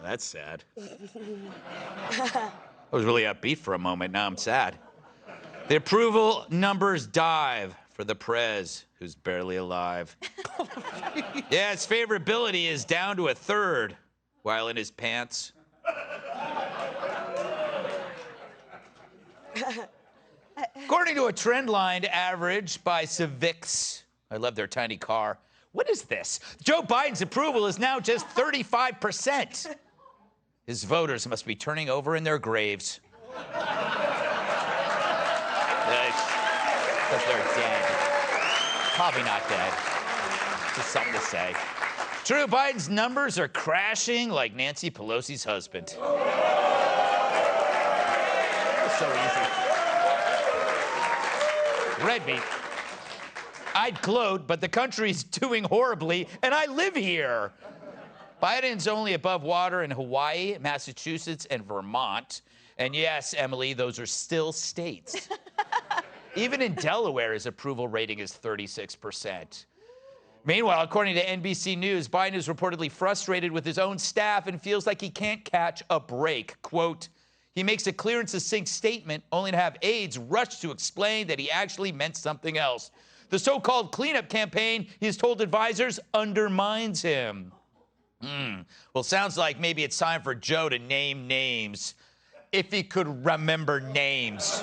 That's sad. I was really upbeat for a moment. Now I'm sad. The approval numbers dive for the Prez, who's barely alive. Yeah, his favorability is down to a third while in his pants. According to a trend line average by Civics, I love their tiny car. What is this? Joe Biden's approval is now just 35%. His voters must be turning over in their graves. Because they're dead. Probably not dead. Just something to say. True, Biden's numbers are crashing like Nancy Pelosi's husband. So easy. Red meat. I'd gloat, but the country's doing horribly, and I live here. Biden's only above water in Hawaii, Massachusetts, and Vermont. And yes, Emily, those are still states. Even in Delaware, his approval rating is 36%. Meanwhile, according to NBC News, Biden is reportedly frustrated with his own staff and feels like he can't catch a break. Quote, he makes a clear and succinct statement only to have aides rush to explain that he actually meant something else. The so-called cleanup campaign, he has told advisors, undermines him. Well, sounds like maybe it's time for Joe to name names, if he could remember names.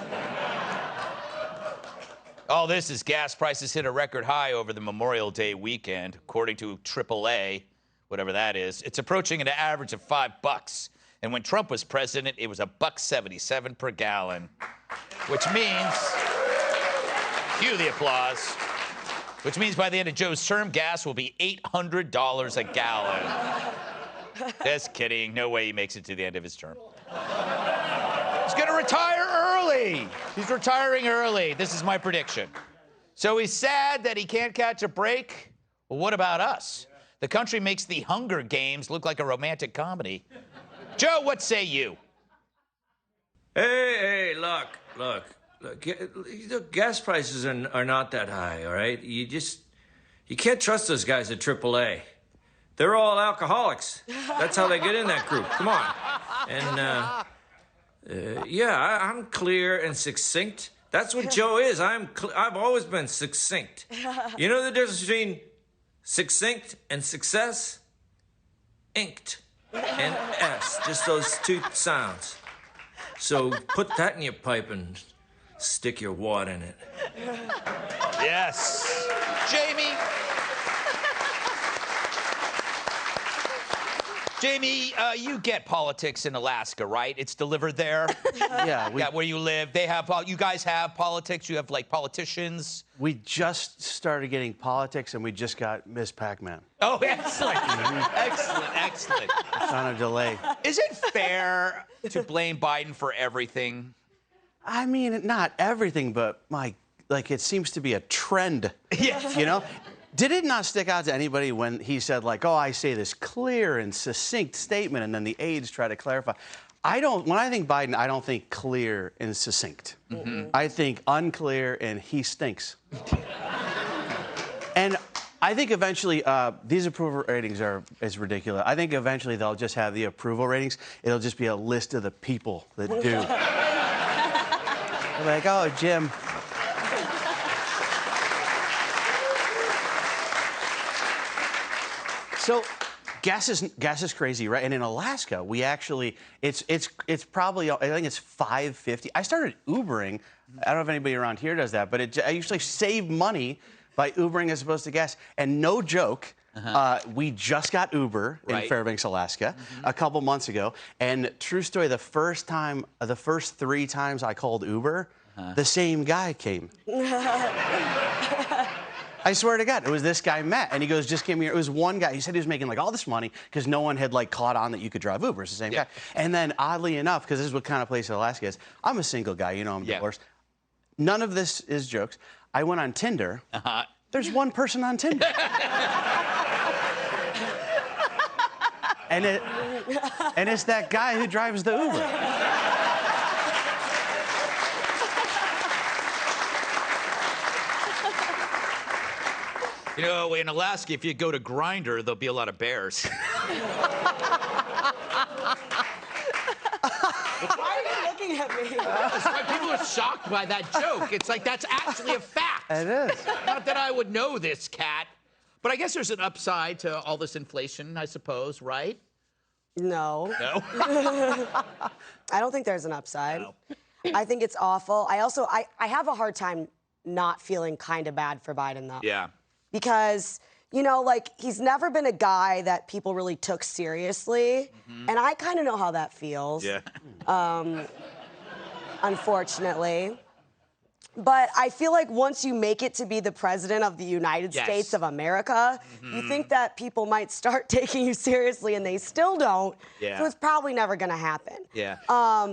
All this as gas prices hit a record high over the Memorial Day weekend, according to AAA, whatever that is. It's approaching an average of $5. And when Trump was president, it was $1.77 per gallon, which means, cue the applause, which means by the end of Joe's term, gas will be $800 a gallon. Just kidding. No way he makes it to the end of his term. He's going to retire early. He's retiring early. This is my prediction. So he's sad that he can't catch a break. Well, what about us? The country makes the Hunger Games look like a romantic comedy. Joe, what say you? Hey, look. Gas prices are not that high, all right? You can't trust those guys at AAA. They're all alcoholics. That's how they get in that group. Come on. And, I'm clear and succinct. That's what Joe is. I've always been succinct. You know the difference between succinct and success? Inked and S, just those two sounds. So put that in your pipe and stick your wad in it. Yes. Jamie, you get politics in Alaska, right? It's delivered there? Yeah. Where you live. You guys have politics? You have, like, politicians? We just started getting politics, and we just got Miss Pac-Man. Oh, excellent. Excellent. It's on a delay. Is it fair to blame Biden for everything? I mean, not everything, but, it seems to be a trend. Yes. You know? Did it not stick out to anybody when he said, I say this clear and succinct statement, and then the aides try to clarify? When I think Biden, I don't think clear and succinct. Mm-hmm. I think unclear and he stinks. And I think eventually, these approval ratings is ridiculous. I think eventually they'll just have the approval ratings. It'll just be a list of the people that do. They're like, oh, Jim. So gas is crazy, right? And in Alaska, we actually it's probably, I think it's $5.50. I started Ubering. I don't know if anybody around here does that, but I usually save money by Ubering as opposed to gas. And no joke, we just got Uber in Fairbanks, Alaska, a couple months ago. And true story, the first 3 times I called Uber, the same guy came. I swear to God, it was this guy, Matt, and he goes, just came here. It was one guy. He said he was making all this money because no one had caught on that you could drive Uber. It's the same guy. And then oddly enough, because this is what kind of place Alaska is, I'm a single guy. You know, I'm divorced. None of this is jokes. I went on Tinder. There's one person on Tinder. and it's that guy who drives the Uber. You know, in Alaska, if you go to Grindr, there'll be a lot of bears. by that joke. It's like that's actually a fact. It is. Not that I would know this, Kat. But I guess there's an upside to all this inflation, I suppose, right? No. No? I don't think there's an upside. No. I think it's awful. I have a hard time not feeling kind of bad for Biden, though. Yeah. Because, you know, like, he's never been a guy that people really took seriously. And I kind of know how that feels. Yeah. Unfortunately. But I feel like once you make it to be the president of the United Yes. States of America, you think that people might start taking you seriously, and they still don't. Yeah. So it's probably never going to happen. Yeah.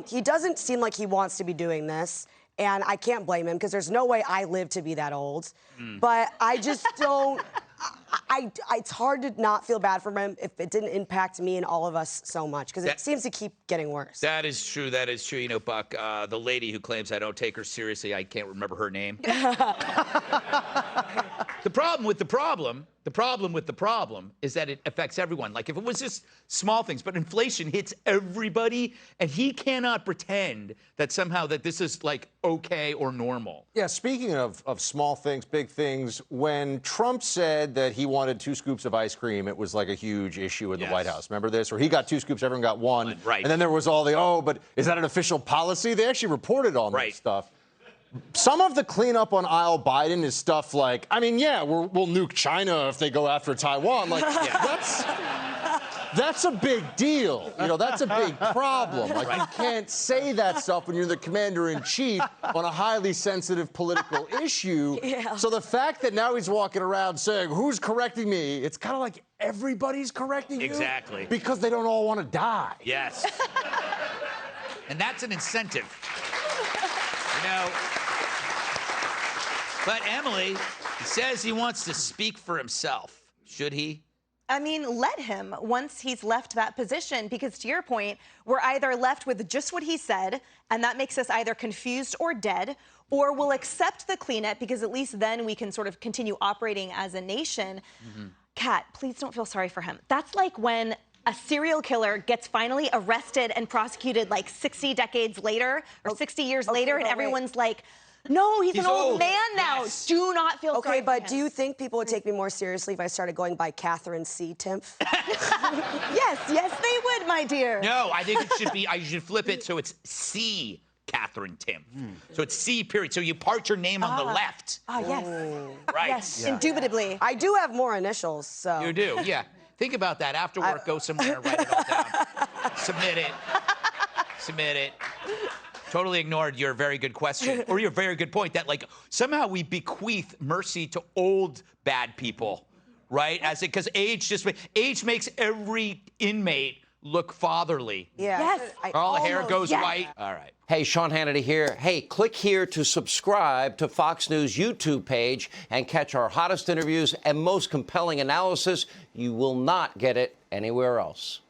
He doesn't seem like he wants to be doing this, and I can't blame him because there's no way I live to be that old. But I just don't. It's hard to not feel bad for him if it didn't impact me and all of us so much, because it seems to keep getting worse. That is true. That is true. You know, Buck, the lady who claims I don't take her seriously, I can't remember her name. The problem with the problem is that it affects everyone. Like, if it was just small things, but inflation hits everybody, and he cannot pretend that somehow that this is, like, okay or normal. Yeah, speaking of small things, big things, when Trump said that he wanted 2 scoops of ice cream, it was like a huge issue in the Yes. White House. Remember this? Or he got 2 scoops, everyone got 1. Right. And then there was all the, but is that an official policy? They actually reported on Right. that stuff. Some of the cleanup on aisle Biden is stuff like, I mean, yeah, we'll nuke China if they go after Taiwan. Like, that's a big deal. You know, that's a big problem. Like, you can't say that stuff when you're the commander-in-chief on a highly sensitive political issue. Yeah. So the fact that now he's walking around saying, who's correcting me? It's kind of like everybody's correcting you. Exactly. Because they don't all want to die. Yes. And that's an incentive. You know. But Emily, he says he wants to speak for himself. Should he? I mean, let him once he's left that position, because to your point, we're either left with just what he said, and that makes us either confused or dead, or we'll accept the cleanup because at least then we can sort of continue operating as a nation. Kat, please don't feel sorry for him. That's like when a serial killer gets finally arrested and prosecuted like 60 decades later or 60 years later, and but wait. everyone's like, no, he's an old man now. Yes. Do not feel sorry Okay, but for do him. you think people would take me more seriously if I started going by Catherine C. Timpf? Yes, they would, my dear. No, I think it should be, I should flip it so it's C. Catherine Tim. So it's C period. So you part your name on the left. Ah, yes. Right. Yes, indubitably. I do have more initials, so. You do, yeah. Think about that. After work, go somewhere, write it all down. Submit it. Submit it. Totally ignored your very good question, or your very good point that, like, somehow we bequeath mercy to old bad people, right? Because age makes every inmate look fatherly. Yeah. Yes. All the hair almost- goes yes. white. All right. Hey, Sean Hannity here. Hey, click here to subscribe to Fox News YouTube page and catch our hottest interviews and most compelling analysis. You will not get it anywhere else.